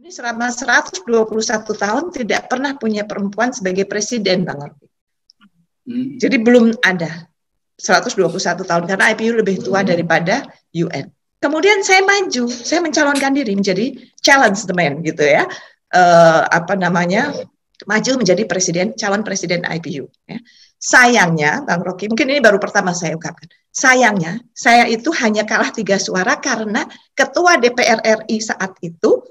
selama 121 tahun tidak pernah punya perempuan sebagai presiden, Bang Rocky. Jadi belum ada 121 tahun karena IPU lebih tua daripada UN. Kemudian saya maju, saya mencalonkan diri menjadi challenge the man gitu ya. Maju menjadi calon presiden IPU ya. Sayangnya, Bang Rocky, mungkin ini baru pertama saya ungkapkan. Sayangnya, saya itu hanya kalah 3 suara karena ketua DPR RI saat itu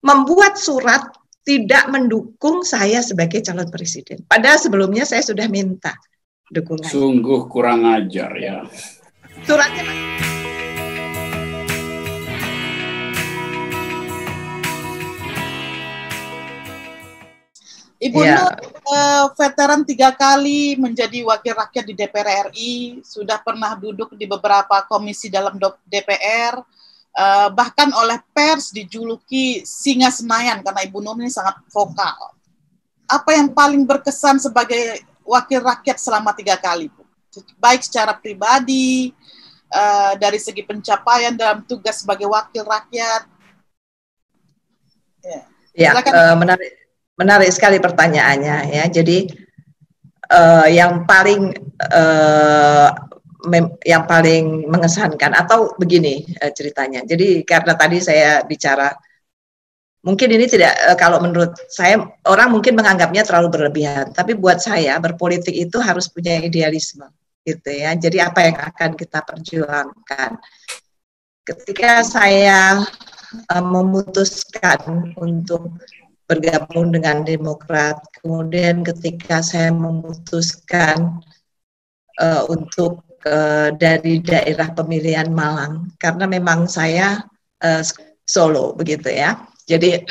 membuat surat tidak mendukung saya sebagai calon presiden. Padahal sebelumnya saya sudah minta dukungan. Sungguh kurang ajar ya. Suratnya Ibu Nur, veteran 3 kali menjadi wakil rakyat di DPR RI, sudah pernah duduk di beberapa komisi dalam DPR, bahkan oleh pers dijuluki singa Senayan karena Ibu Nur ini sangat vokal. Apa yang paling berkesan sebagai wakil rakyat selama 3 kali, Bu? Baik secara pribadi, dari segi pencapaian dalam tugas sebagai wakil rakyat. Ya, menarik sekali pertanyaannya ya. Jadi yang paling mengesankan atau begini ceritanya. Jadi karena tadi saya bicara, mungkin ini tidak, kalau menurut saya orang mungkin menganggapnya terlalu berlebihan, tapi buat saya berpolitik itu harus punya idealisme gitu ya. Jadi apa yang akan kita perjuangkan. Ketika saya memutuskan untuk bergabung dengan Demokrat, kemudian ketika saya memutuskan untuk dari daerah pemilihan Malang, karena memang saya Solo begitu ya. Jadi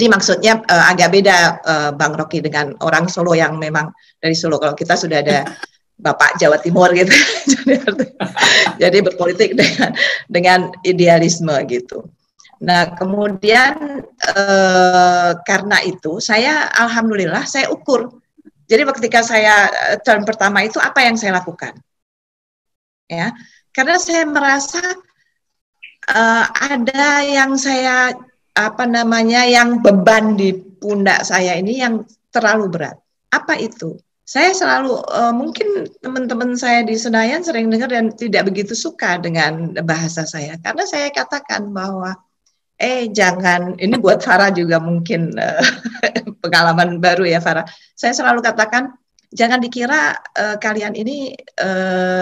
maksudnya agak beda Bang Rocky dengan orang Solo yang memang dari Solo. Kalau kita sudah ada Bapak Jawa Timur gitu, jadi berpolitik dengan idealisme gitu. Nah kemudian karena itu saya alhamdulillah saya ukur. Jadi ketika saya term pertama itu apa yang saya lakukan? Ya, karena saya merasa ada yang saya yang beban di pundak saya ini yang terlalu berat. Apa itu? Saya selalu mungkin teman-teman saya di Senayan sering dengar dan tidak begitu suka dengan bahasa saya karena saya katakan bahwa jangan, ini buat Farah juga mungkin pengalaman baru ya Farah. Saya selalu katakan jangan dikira kalian ini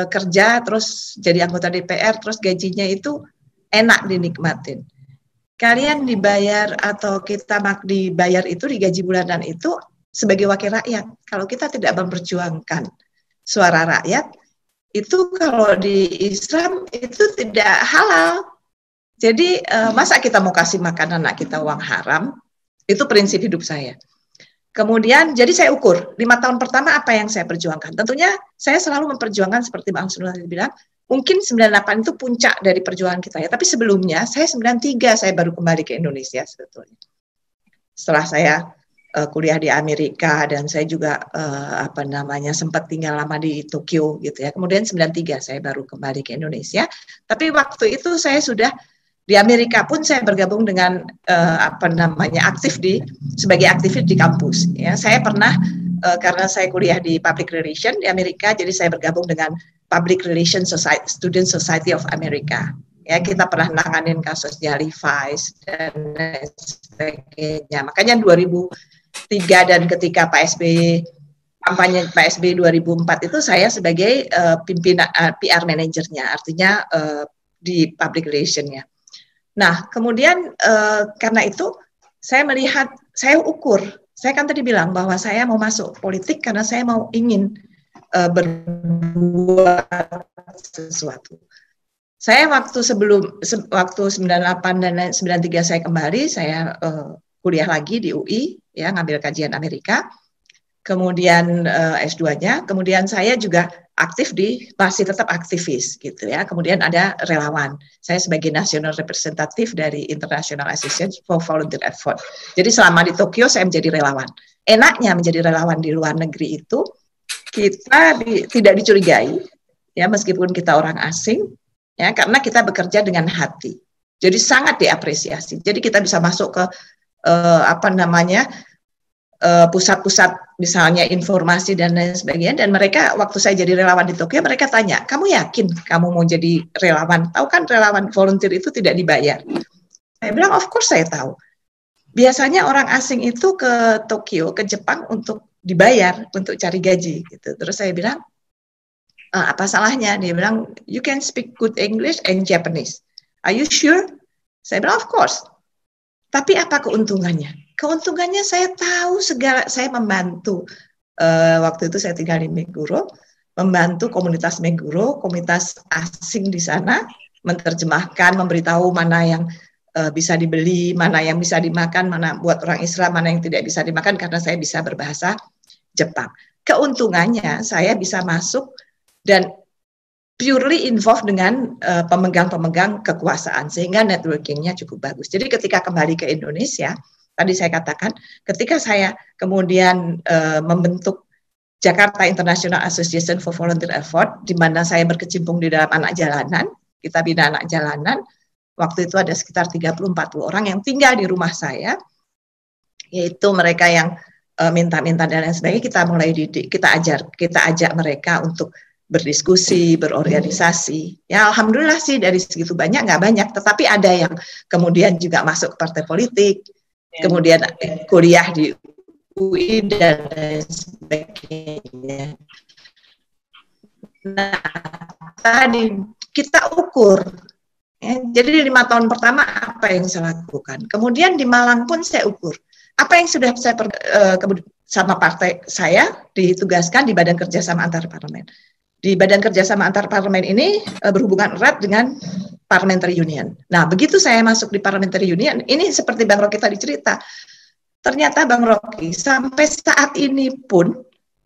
kerja terus jadi anggota DPR terus gajinya itu enak dinikmatin. Kalian dibayar atau kita dibayar itu di gaji bulanan itu sebagai wakil rakyat. Kalau kita tidak memperjuangkan suara rakyat, itu kalau di Islam itu tidak halal. Jadi masa kita mau kasih makan anak kita uang haram? Itu prinsip hidup saya. Kemudian jadi saya ukur 5 tahun pertama apa yang saya perjuangkan. Tentunya saya selalu memperjuangkan seperti Bang Sultan bilang, mungkin 98 itu puncak dari perjuangan kita ya. Tapi sebelumnya saya 93 saya baru kembali ke Indonesia sebetulnya. Setelah saya kuliah di Amerika dan saya juga sempat tinggal lama di Tokyo gitu ya. Kemudian 93 saya baru kembali ke Indonesia. Tapi waktu itu saya sudah di Amerika pun saya bergabung dengan sebagai aktivis di kampus. Ya, saya pernah karena saya kuliah di Public Relation di Amerika, jadi saya bergabung dengan Public Relation Student Society of America. Ya, kita pernah nanganin kasusnya Levi's dan sebagainya. Makanya 2003 dan ketika Pak SBY kampanye Pak SBY 2004 itu saya sebagai pimpinan PR manajernya, artinya di Public Relation-nya. Nah, kemudian karena itu saya melihat, saya ukur, saya kan tadi bilang bahwa saya mau masuk politik karena saya ingin berbuat sesuatu. Saya waktu 98 dan 93 saya kembali, saya kuliah lagi di UI, ya ngambil kajian Amerika, kemudian S2-nya, kemudian saya juga aktif masih tetap aktivis gitu ya. Kemudian ada relawan. Saya sebagai national representative dari International Association for Volunteer Effort. Jadi selama di Tokyo saya menjadi relawan. Enaknya menjadi relawan di luar negeri itu kita tidak dicurigai ya meskipun kita orang asing ya karena kita bekerja dengan hati. Jadi sangat diapresiasi. Jadi kita bisa masuk ke pusat-pusat misalnya informasi dan lain sebagainya, dan mereka waktu saya jadi relawan di Tokyo mereka tanya, kamu yakin kamu mau jadi relawan? Tahu kan relawan volunteer itu tidak dibayar. Saya bilang of course saya tahu. Biasanya orang asing itu ke Tokyo, ke Jepang untuk dibayar, untuk cari gaji gitu. Terus saya bilang apa salahnya? Dia bilang you can speak good English and Japanese. Are you sure? Saya bilang of course. Tapi apa keuntungannya? Keuntungannya saya tahu segala, saya membantu. Waktu itu saya tinggal di Meguro, membantu komunitas Meguro, komunitas asing di sana, menerjemahkan, memberitahu mana yang bisa dibeli, mana yang bisa dimakan, mana buat orang Islam, mana yang tidak bisa dimakan, karena saya bisa berbahasa Jepang. Keuntungannya saya bisa masuk dan purely involved dengan pemegang-pemegang kekuasaan, sehingga networking-nya cukup bagus. Jadi ketika kembali ke Indonesia, tadi saya katakan, ketika saya kemudian membentuk Jakarta International Association for Volunteer Effort, di mana saya berkecimpung di dalam anak jalanan, kita bina anak jalanan, waktu itu ada sekitar 30-40 orang yang tinggal di rumah saya, yaitu mereka yang minta-minta dan lain sebagainya, kita mulai didik, kita ajak mereka untuk berdiskusi, berorganisasi. Ya alhamdulillah sih dari segitu banyak, nggak banyak, tetapi ada yang kemudian juga masuk ke partai politik, kemudian kuliah di UI dan lain sebagainya. Nah, tadi kita ukur. Ya, jadi 5 tahun pertama apa yang saya lakukan. Kemudian di Malang pun saya ukur. Apa yang sudah saya sama partai saya ditugaskan di Badan Kerjasama Antar Parlemen. Di Badan Kerjasama Antar Parlemen ini berhubungan erat dengan Parliamentary Union. Nah, begitu saya masuk di Parliamentary Union, ini seperti Bang Rocky tadi cerita. Ternyata Bang Rocky, sampai saat ini pun,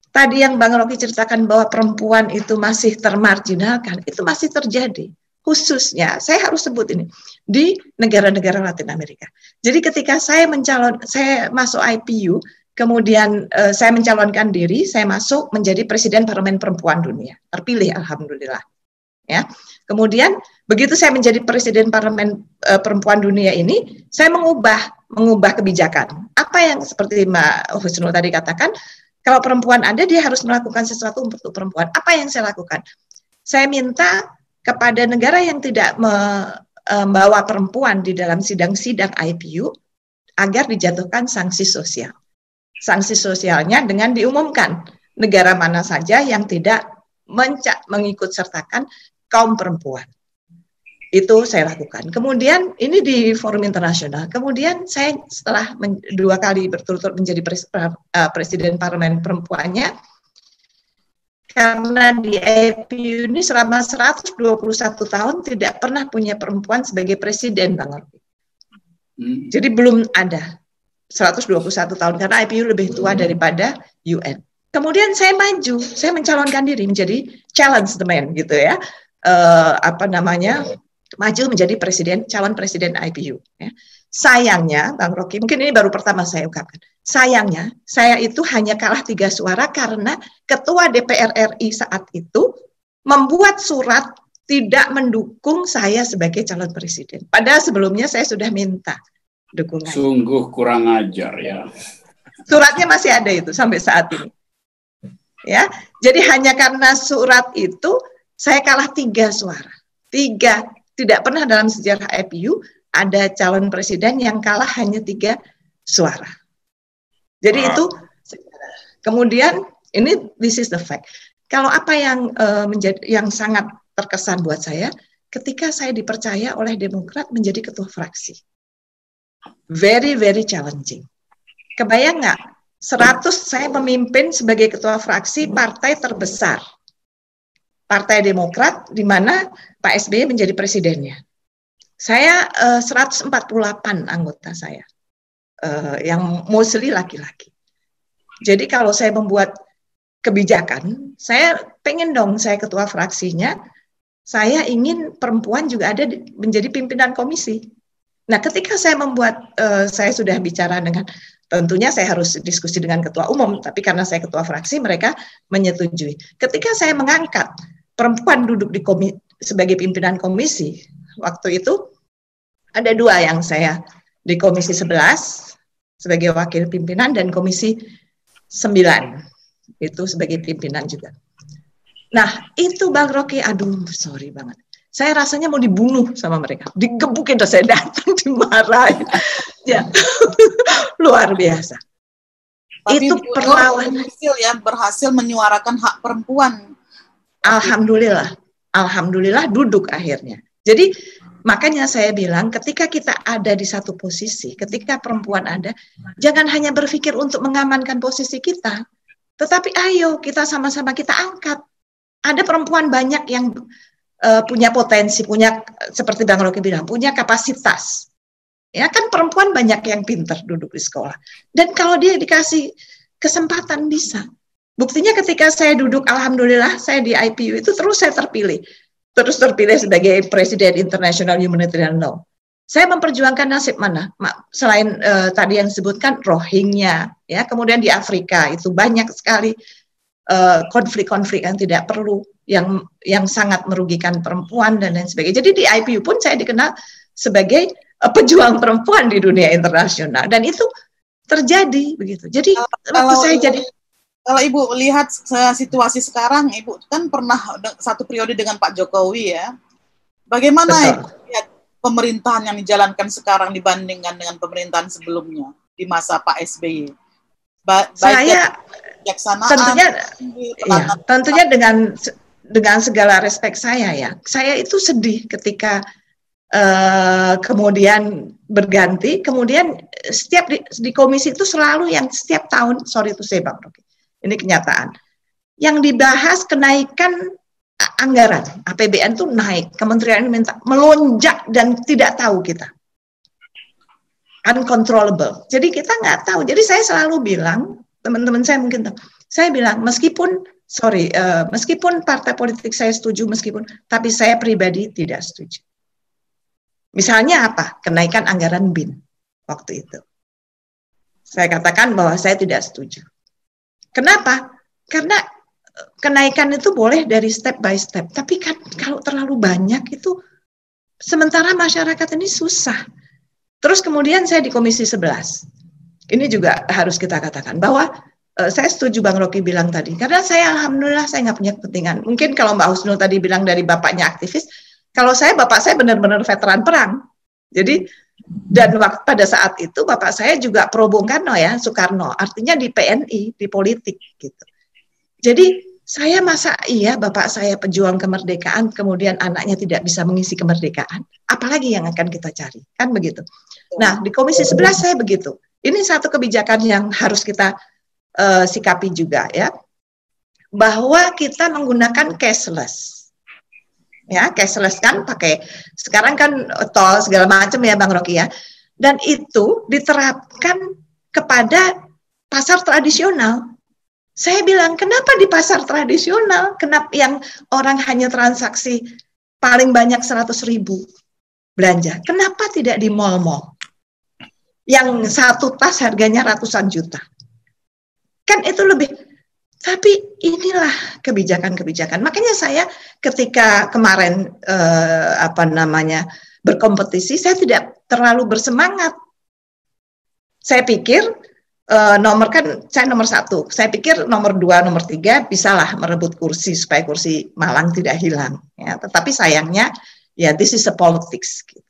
tadi yang Bang Rocky ceritakan bahwa perempuan itu masih termarginalkan, itu masih terjadi. Khususnya, saya harus sebut ini, di negara-negara Latin Amerika. Jadi ketika saya masuk IPU, kemudian saya mencalonkan diri, saya masuk menjadi Presiden Parlemen Perempuan Dunia, terpilih alhamdulillah. Ya, kemudian begitu saya menjadi Presiden Parlemen Perempuan Dunia ini, saya mengubah kebijakan. Apa yang seperti Mbak Husnul tadi katakan, kalau perempuan ada, dia harus melakukan sesuatu untuk perempuan. Apa yang saya lakukan? Saya minta kepada negara yang tidak membawa perempuan di dalam sidang-sidang IPU agar dijatuhkan sanksi sosial. Sanksi sosialnya dengan diumumkan negara mana saja yang tidak mengikut sertakan kaum perempuan. Itu saya lakukan. Kemudian ini di forum internasional. Kemudian saya setelah 2 kali berturut-turut menjadi Presiden Parlemen Perempuannya, karena di IPU ini selama 121 tahun tidak pernah punya perempuan sebagai presiden, Bang Rocky. Jadi belum ada 121 tahun, karena IPU lebih tua daripada UN. Kemudian saya maju, saya mencalonkan diri menjadi challenge the man gitu ya, maju menjadi calon presiden IPU. Ya. Sayangnya, Bang Rocky, mungkin ini baru pertama saya ungkapkan. Sayangnya, saya itu hanya kalah 3 suara karena Ketua DPR RI saat itu membuat surat tidak mendukung saya sebagai calon presiden. Padahal sebelumnya saya sudah minta dukungan. Sungguh kurang ajar ya. Suratnya masih ada itu sampai saat ini. Ya, jadi hanya karena surat itu saya kalah 3 suara. 3, tidak pernah dalam sejarah IPU ada calon presiden yang kalah hanya 3 suara. Jadi itu, kemudian ini this is the fact. Kalau apa yang yang sangat terkesan buat saya, ketika saya dipercaya oleh Demokrat menjadi ketua fraksi, very very challenging. Kebayang nggak? 100 saya memimpin sebagai ketua fraksi partai terbesar, Partai Demokrat, di mana Pak SBY menjadi presidennya. Saya 148 anggota saya, yang mostly laki-laki. Jadi kalau saya membuat kebijakan, saya pengen dong saya ketua fraksinya, saya ingin perempuan juga ada menjadi pimpinan komisi. Nah ketika saya membuat, saya sudah bicara dengan, tentunya saya harus diskusi dengan ketua umum, tapi karena saya ketua fraksi, mereka menyetujui. Ketika saya mengangkat perempuan duduk di sebagai pimpinan komisi, waktu itu Ada 2 yang saya di Komisi 11 sebagai wakil pimpinan dan Komisi 9 itu sebagai pimpinan juga. Nah, itu Bang Rocky, aduh sorry banget. Saya rasanya mau dibunuh sama mereka. Digebukin, terus saya datang dimarahin. Ya, luar biasa. Tapi itu perlawanan berhasil menyuarakan hak perempuan. Alhamdulillah duduk akhirnya. Jadi makanya saya bilang ketika kita ada di satu posisi, ketika perempuan ada, jangan hanya berpikir untuk mengamankan posisi kita, tetapi ayo kita sama-sama kita angkat. Ada perempuan banyak yang punya potensi, punya seperti Bang Rocky bilang, punya kapasitas. Ya kan perempuan banyak yang pintar duduk di sekolah. Dan kalau dia dikasih kesempatan bisa. Buktinya ketika saya duduk, alhamdulillah saya di IPU itu terus saya terpilih. Terus terpilih sebagai Presiden International Humanitarian Law. Saya memperjuangkan nasib mana? Selain tadi yang disebutkan Rohingya, ya, kemudian di Afrika itu banyak sekali konflik-konflik yang tidak perlu, yang sangat merugikan perempuan dan lain sebagainya. Jadi di IPU pun saya dikenal sebagai pejuang perempuan di dunia internasional, dan itu terjadi begitu. Jadi waktu saya jadi, kalau Ibu lihat situasi sekarang, Ibu kan pernah satu periode dengan Pak Jokowi ya. Bagaimana Ibu lihat pemerintahan yang dijalankan sekarang dibandingkan dengan pemerintahan sebelumnya di masa Pak SBY? Saya tentunya dengan segala respek saya ya. Saya itu sedih ketika kemudian berganti, kemudian setiap di komisi itu selalu yang setiap tahun, sorry itu saya Bang Rocky, ini kenyataan, yang dibahas kenaikan anggaran, APBN itu naik, kementerian minta melonjak dan tidak tahu kita, uncontrollable, jadi kita nggak tahu. Jadi saya selalu bilang, teman-teman saya mungkin tahu, saya bilang meskipun partai politik saya setuju, tapi saya pribadi tidak setuju. Misalnya apa? Kenaikan anggaran BIN waktu itu. Saya katakan bahwa saya tidak setuju. Kenapa? Karena kenaikan itu boleh dari step by step. Tapi kan kalau terlalu banyak itu, sementara masyarakat ini susah. Terus kemudian saya di Komisi 11. Ini juga harus kita katakan bahwa saya setuju Bang Rocky bilang tadi. Karena saya alhamdulillah saya nggak punya kepentingan. Mungkin kalau Mbak Husnul tadi bilang dari bapaknya aktivis, kalau bapak saya benar-benar veteran perang. Jadi, dan pada saat itu bapak saya juga pro Bung Karno ya, Soekarno. Artinya di PNI, di politik gitu. Jadi, saya masa iya bapak saya pejuang kemerdekaan, kemudian anaknya tidak bisa mengisi kemerdekaan. Apalagi yang akan kita cari, kan begitu. Nah, di Komisi 11 saya begitu. Ini satu kebijakan yang harus kita sikapi juga ya. Bahwa kita menggunakan cashless. Ya, cashless kan pakai sekarang kan tol segala macam ya Bang Rocky ya, dan itu diterapkan kepada pasar tradisional. Saya bilang kenapa di pasar tradisional, kenapa yang orang hanya transaksi paling banyak 100.000 belanja, kenapa tidak di mall-mall yang satu tas harganya ratusan juta, kan itu lebih. Tapi inilah kebijakan-kebijakan. Makanya saya ketika kemarin berkompetisi, saya tidak terlalu bersemangat. Saya pikir saya nomor 1. Saya pikir nomor 2, nomor 3 bisalah merebut kursi supaya kursi Malang tidak hilang. Ya, tetapi sayangnya ya this is a politics. Gitu.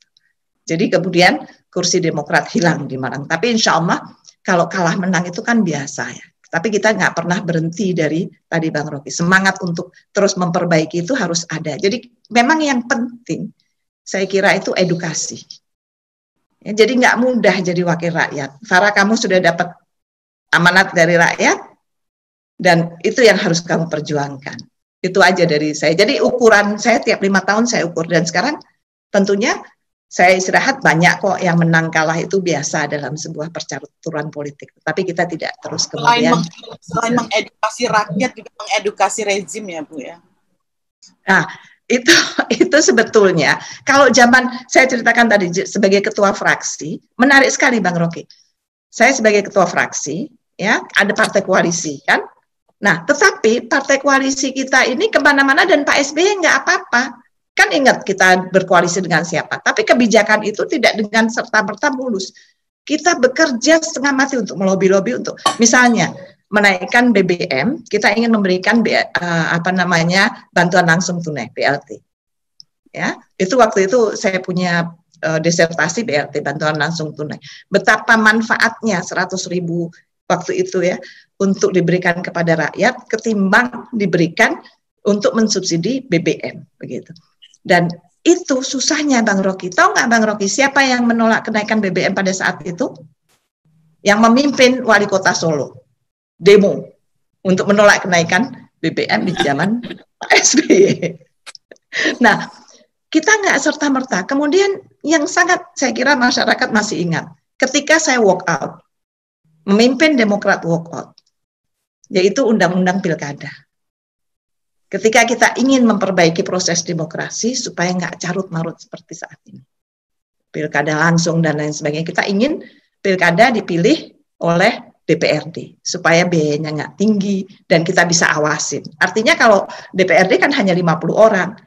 Jadi kemudian kursi Demokrat hilang di Malang. Tapi insya Allah kalau kalah menang itu kan biasa ya. Tapi kita nggak pernah berhenti dari tadi Bang Rocky. Semangat untuk terus memperbaiki itu harus ada. Jadi memang yang penting saya kira itu edukasi. Ya, jadi nggak mudah jadi wakil rakyat. Farah, kamu sudah dapat amanat dari rakyat dan itu yang harus kamu perjuangkan. Itu aja dari saya. Jadi ukuran saya tiap 5 tahun saya ukur, dan sekarang tentunya saya istirahat, banyak kok yang menang kalah itu biasa dalam sebuah percaturan politik. Tapi kita tidak terus kemudian selain mengedukasi rakyat juga mengedukasi rezim ya Bu ya. Nah, itu sebetulnya kalau zaman saya ceritakan tadi sebagai ketua fraksi, menarik sekali Bang Rocky. Saya sebagai ketua fraksi ya, ada partai koalisi kan. Nah, tetapi partai koalisi kita ini kemana-mana dan Pak SBY nggak apa-apa. Kan ingat kita berkoalisi dengan siapa, tapi kebijakan itu tidak dengan serta-merta mulus. Kita bekerja setengah mati untuk melobi-lobi untuk, misalnya menaikkan BBM, kita ingin memberikan bantuan langsung tunai (BLT). Ya, itu waktu itu saya punya disertasi BLT, bantuan langsung tunai. Betapa manfaatnya 100.000 waktu itu ya untuk diberikan kepada rakyat ketimbang diberikan untuk mensubsidi BBM begitu. Dan itu susahnya Bang Rocky. Tahu nggak Bang Rocky siapa yang menolak kenaikan BBM pada saat itu? Yang memimpin wali kota Solo demo untuk menolak kenaikan BBM di zaman Pak SBY. Nah, kita nggak serta-merta. Kemudian yang sangat saya kira masyarakat masih ingat, ketika saya walk out, memimpin Demokrat walk out, yaitu Undang-Undang Pilkada. Ketika kita ingin memperbaiki proses demokrasi supaya nggak carut-marut seperti saat ini. Pilkada langsung dan lain sebagainya. Kita ingin pilkada dipilih oleh DPRD supaya biayanya nggak tinggi dan kita bisa awasin. Artinya kalau DPRD kan hanya 50 orang,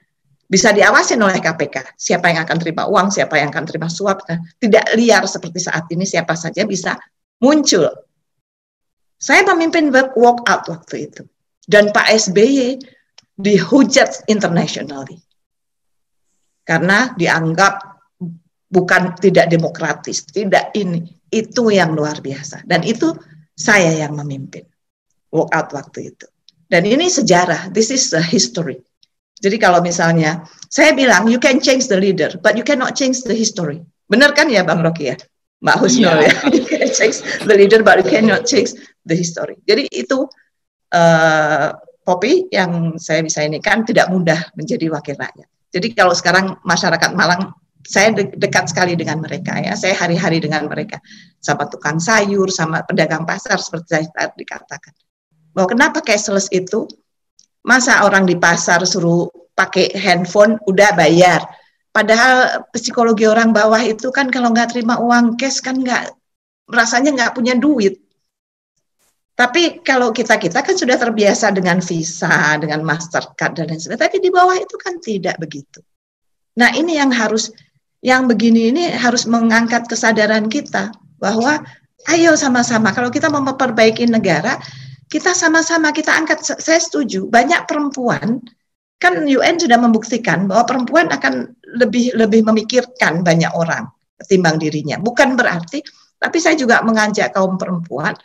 bisa diawasin oleh KPK. Siapa yang akan terima uang, siapa yang akan terima suap. Nah, tidak liar seperti saat ini, siapa saja bisa muncul. Saya memimpin walk out waktu itu. Dan Pak SBY dihujat internationally karena dianggap bukan tidak demokratis, tidak ini, itu yang luar biasa. Dan itu saya yang memimpin walk out waktu itu. Dan ini sejarah, this is the history. Jadi kalau misalnya saya bilang you can change the leader, but you cannot change the history. Benar kan ya Bang Rocky ya, Mbak Husnul ya, you can change the leader, but you cannot change the history. Jadi itu Poppy yang saya bisa ini kan tidak mudah menjadi wakil rakyat. Jadi kalau sekarang masyarakat Malang, saya dekat sekali dengan mereka ya, saya hari-hari dengan mereka, sama tukang sayur, sama pedagang pasar seperti saya tadi dikatakan. Bahwa kenapa cashless itu, masa orang di pasar suruh pakai handphone udah bayar. Padahal psikologi orang bawah itu kan kalau nggak terima uang cash kan rasanya nggak punya duit. Tapi kalau kita kan sudah terbiasa dengan Visa, dengan Mastercard dan lain sebagainya. Tapi di bawah itu kan tidak begitu. Nah ini yang begini ini harus mengangkat kesadaran kita bahwa ayo sama-sama kalau kita mau memperbaiki negara, kita sama-sama kita angkat. Saya setuju. Banyak perempuan kan UN sudah membuktikan bahwa perempuan akan lebih memikirkan banyak orang ketimbang dirinya. Bukan berarti, tapi saya juga mengajak kaum perempuan.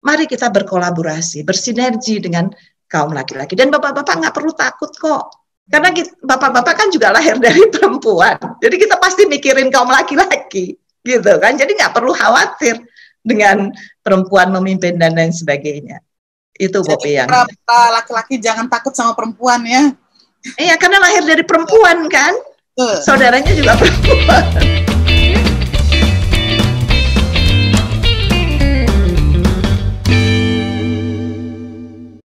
Mari kita berkolaborasi, bersinergi dengan kaum laki-laki. Dan bapak-bapak nggak perlu takut kok. Karena bapak-bapak kan juga lahir dari perempuan. Jadi kita pasti mikirin kaum laki-laki. Gitu kan. Jadi nggak perlu khawatir dengan perempuan memimpin dan lain sebagainya. Itu Poppy yang. Laki-laki jangan takut sama perempuan ya. Iya, karena lahir dari perempuan kan. Saudaranya juga perempuan.